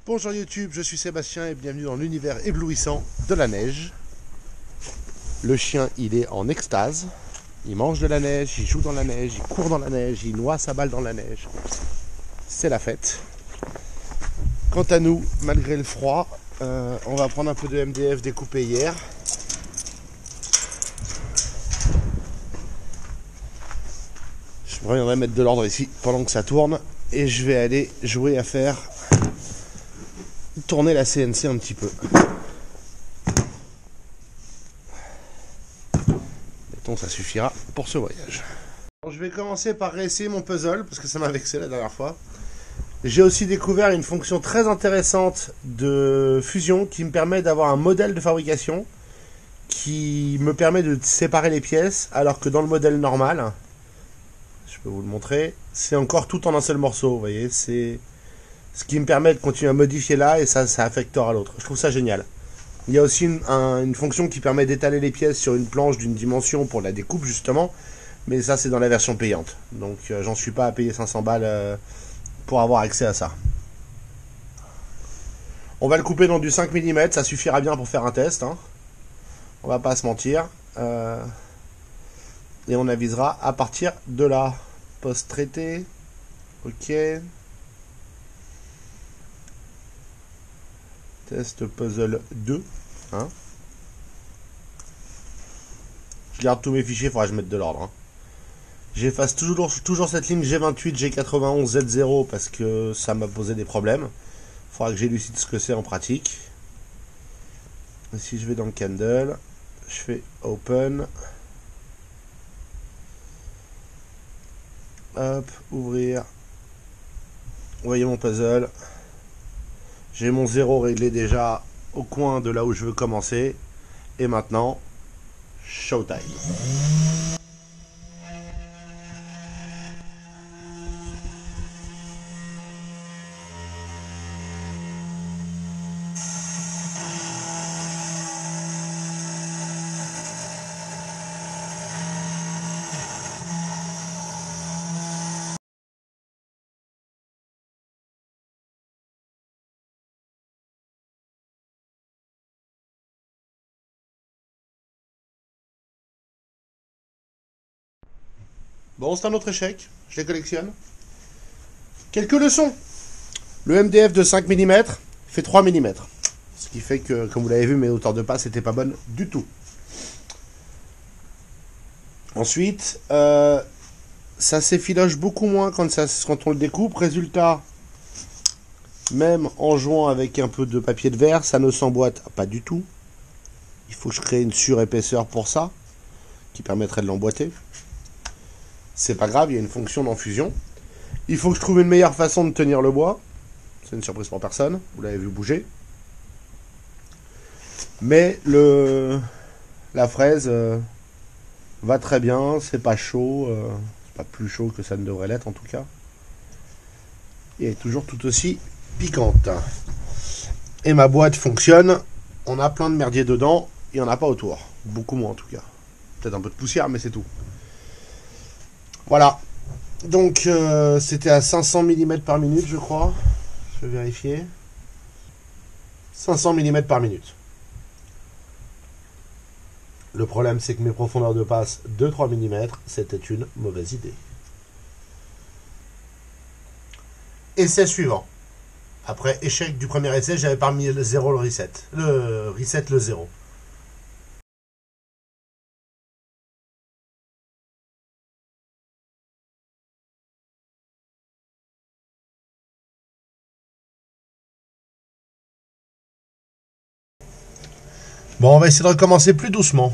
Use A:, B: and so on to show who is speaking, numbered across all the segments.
A: Bonjour YouTube, je suis Sébastien et bienvenue dans l'univers éblouissant de la neige. Le chien, il est en extase. Il mange de la neige, il joue dans la neige, il court dans la neige, il noie sa balle dans la neige. C'est la fête. Quant à nous, malgré le froid, on va prendre un peu de MDF découpé hier. Je reviendrai mettre de l'ordre ici pendant que ça tourne. Et je vais aller jouer à faire tourner la CNC un petit peu. Mettons, ça suffira pour ce voyage. Alors, je vais commencer par réessayer mon puzzle parce que ça m'a vexé la dernière fois. J'ai aussi découvert une fonction très intéressante de fusion qui me permet d'avoir un modèle de fabrication qui me permet de séparer les pièces, alors que dans le modèle normal, je peux vous le montrer, c'est encore tout en un seul morceau. Vous voyez, c'est ce qui me permet de continuer à modifier là et ça affectera l'autre. Je trouve ça génial. Il y a aussi une fonction qui permet d'étaler les pièces sur une planche d'une dimension pour la découpe justement, mais ça c'est dans la version payante. Donc j'en suis pas à payer 500 balles pour avoir accès à ça. On va le couper dans du 5 mm, ça suffira bien pour faire un test, hein. On va pas se mentir. Et on avisera à partir de là. Post-traité. Ok. Test puzzle 2. Hein. Je garde tous mes fichiers, il faudra que je mette de l'ordre. Hein. J'efface toujours cette ligne G28, G91, Z0 parce que ça m'a posé des problèmes. Il faudra que j'élucide ce que c'est en pratique. Et si je vais dans le Candle, je fais Open. Hop, ouvrir. Vous voyez mon puzzle. J'ai mon 0 réglé déjà au coin de là où je veux commencer. Et maintenant, showtime. Bon, c'est un autre échec. Je les collectionne. Quelques leçons. Le MDF de 5 mm fait 3 mm. Ce qui fait que, comme vous l'avez vu, mes hauteurs de passe n'étaient pas bonnes du tout. Ensuite, ça s'effiloche beaucoup moins quand on le découpe. Résultat, même en jouant avec un peu de papier de verre, ça ne s'emboîte pas du tout. Il faut que je crée une surépaisseur pour ça, qui permettrait de l'emboîter. C'est pas grave, il y a une fonction d'enfusion. Il faut que je trouve une meilleure façon de tenir le bois. C'est une surprise pour personne, vous l'avez vu bouger. Mais la fraise va très bien, c'est pas chaud, c'est pas plus chaud que ça ne devrait l'être en tout cas. Et elle est toujours tout aussi piquante. Et ma boîte fonctionne, on a plein de merdier dedans, il n'y en a pas autour. Beaucoup moins en tout cas. Peut-être un peu de poussière, mais c'est tout. Voilà. Donc, c'était à 500 mm par minute, je crois. Je vais vérifier. 500 mm par minute. Le problème, c'est que mes profondeurs de passe de 3 mm, c'était une mauvaise idée. Essai suivant. Après échec du premier essai, j'avais parmi le 0 le reset. Le reset, le 0. Bon, on va essayer de recommencer plus doucement.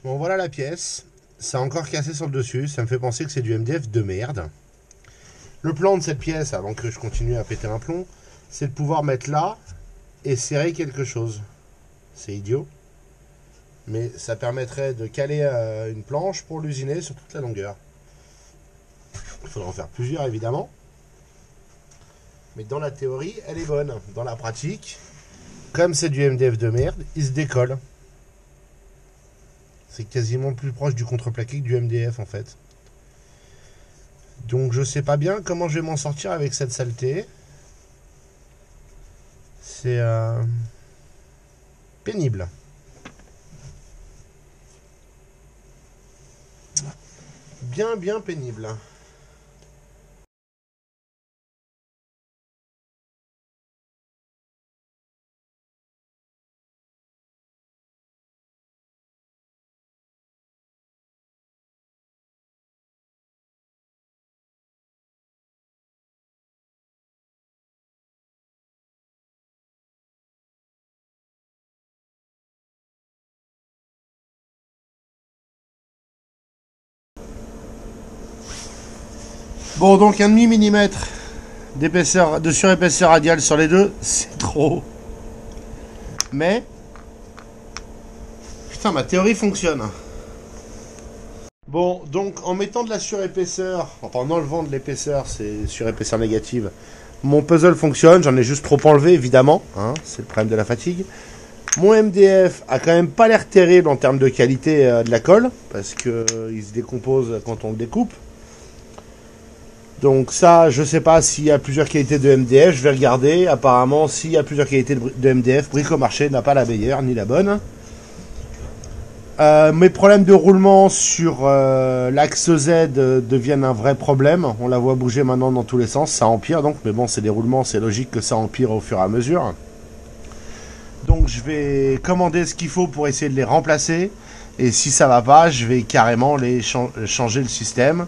A: Bon, voilà la pièce. Ça a encore cassé sur le dessus. Ça me fait penser que c'est du MDF de merde. Le plan de cette pièce, avant que je continue à péter un plomb, c'est de pouvoir mettre là et serrer quelque chose. C'est idiot. Mais ça permettrait de caler une planche pour l'usiner sur toute la longueur. Il faudra en faire plusieurs, évidemment. Mais dans la théorie, elle est bonne. Dans la pratique, comme c'est du MDF de merde, il se décolle. C'est quasiment plus proche du contreplaqué que du MDF, en fait. Donc je sais pas bien comment je vais m'en sortir avec cette saleté. C'est pénible. Bien pénible. Bon, donc 1,5 mm d'épaisseur, de surépaisseur radiale sur les deux, c'est trop. Mais, putain, ma théorie fonctionne. Bon, donc en mettant de la surépaisseur, enfin en enlevant de l'épaisseur, c'est surépaisseur négative, mon puzzle fonctionne, j'en ai juste trop enlevé évidemment, hein, c'est le problème de la fatigue. Mon MDF a quand même pas l'air terrible en termes de qualité de la colle, parce que il se décompose quand on le découpe. Donc ça, je sais pas s'il y a plusieurs qualités de MDF, je vais regarder. Apparemment, s'il y a plusieurs qualités de MDF, Bricomarché n'a pas la meilleure ni la bonne. Mes problèmes de roulement sur l'axe Z deviennent un vrai problème. On la voit bouger maintenant dans tous les sens, ça empire donc. Mais bon, c'est des roulements, c'est logique que ça empire au fur et à mesure. Donc je vais commander ce qu'il faut pour essayer de les remplacer. Et si ça va pas, je vais carrément changer le système.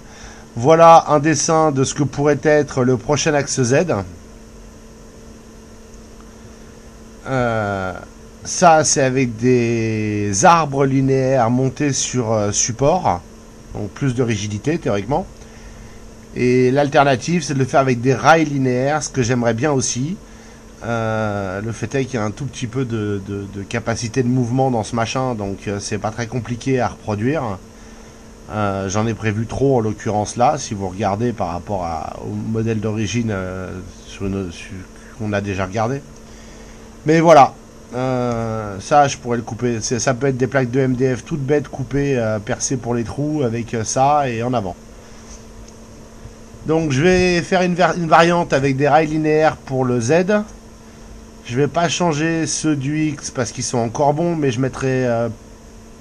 A: Voilà un dessin de ce que pourrait être le prochain axe Z. Ça, c'est avec des arbres linéaires montés sur support. Donc plus de rigidité, théoriquement. Et l'alternative, c'est de le faire avec des rails linéaires, ce que j'aimerais bien aussi. Le fait est qu'il y a un tout petit peu de capacité de mouvement dans ce machin, donc c'est pas très compliqué à reproduire. J'en ai prévu trop en l'occurrence là, si vous regardez par rapport au modèle d'origine qu'on a déjà regardé. Mais voilà, ça je pourrais le couper, ça peut être des plaques de MDF toutes bêtes coupées, percées pour les trous avec ça et en avant. Donc je vais faire une variante avec des rails linéaires pour le Z. Je vais pas changer ceux du X parce qu'ils sont encore bons, mais je mettrai,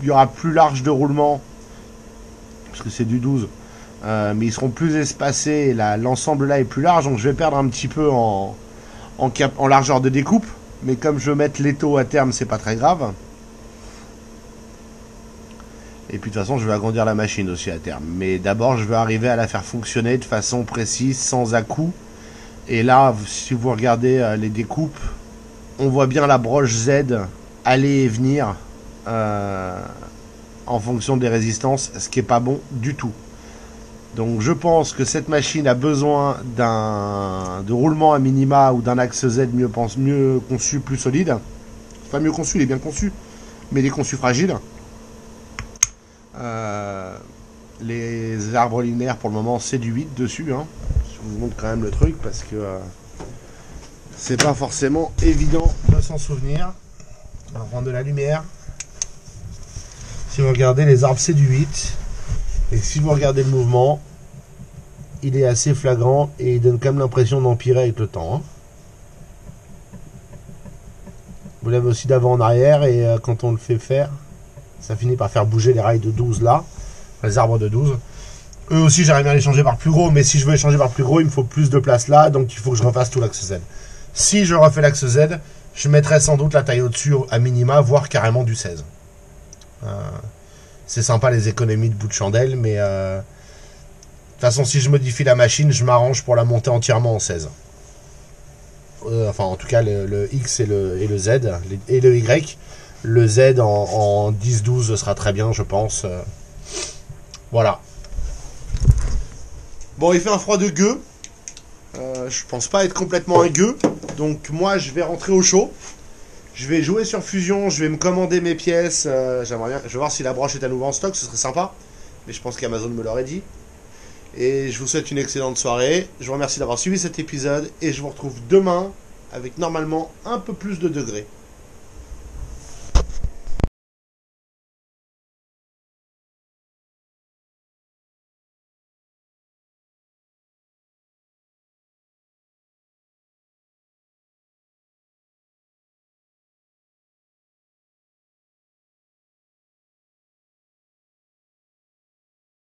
A: il y aura plus large de roulement. Parce que c'est du 12, mais ils seront plus espacés, l'ensemble là est plus large, donc je vais perdre un petit peu en largeur de découpe, mais comme je veux mettre l'étau à terme, c'est pas très grave. Et puis de toute façon, je vais agrandir la machine aussi à terme, mais d'abord je veux arriver à la faire fonctionner de façon précise, sans à-coups. Et là, si vous regardez les découpes, on voit bien la broche Z aller et venir en fonction des résistances, ce qui est pas bon du tout. Donc je pense que cette machine a besoin de roulement à minima ou d'un axe Z mieux conçu, plus solide. Pas mieux conçu, il est bien conçu, mais il est conçu fragile. Les arbres linéaires pour le moment c'est du 8 dessus, hein. Je vous montre quand même le truc parce que c'est pas forcément évident de s'en souvenir. On va prendre de la lumière. Si vous regardez les arbres, c'est du 8. Et si vous regardez le mouvement, il est assez flagrant et il donne quand même l'impression d'empirer avec le temps. Hein. Vous l'avez aussi d'avant en arrière et quand on le fait faire, ça finit par faire bouger les rails de 12 là, les arbres de 12. Eux aussi, j'aimerais bien les changer par plus gros, mais si je veux les changer par plus gros, il me faut plus de place là, donc il faut que je refasse tout l'axe Z. Si je refais l'axe Z, je mettrai sans doute la taille au-dessus à minima, voire carrément du 16. C'est sympa les économies de bout de chandelle, mais de toute façon si je modifie la machine, je m'arrange pour la monter entièrement en 16. Enfin en tout cas le X et le Z et le Y. Le Z en 10-12 sera très bien je pense. Voilà. Bon, il fait un froid de gueux. Je pense pas être complètement un gueux, donc moi je vais rentrer au chaud. Je vais jouer sur Fusion, je vais me commander mes pièces. J'aimerais bien, je vais voir si la broche est à nouveau en stock, ce serait sympa. Mais je pense qu'Amazon me l'aurait dit. Et je vous souhaite une excellente soirée. Je vous remercie d'avoir suivi cet épisode et je vous retrouve demain avec normalement un peu plus de degrés.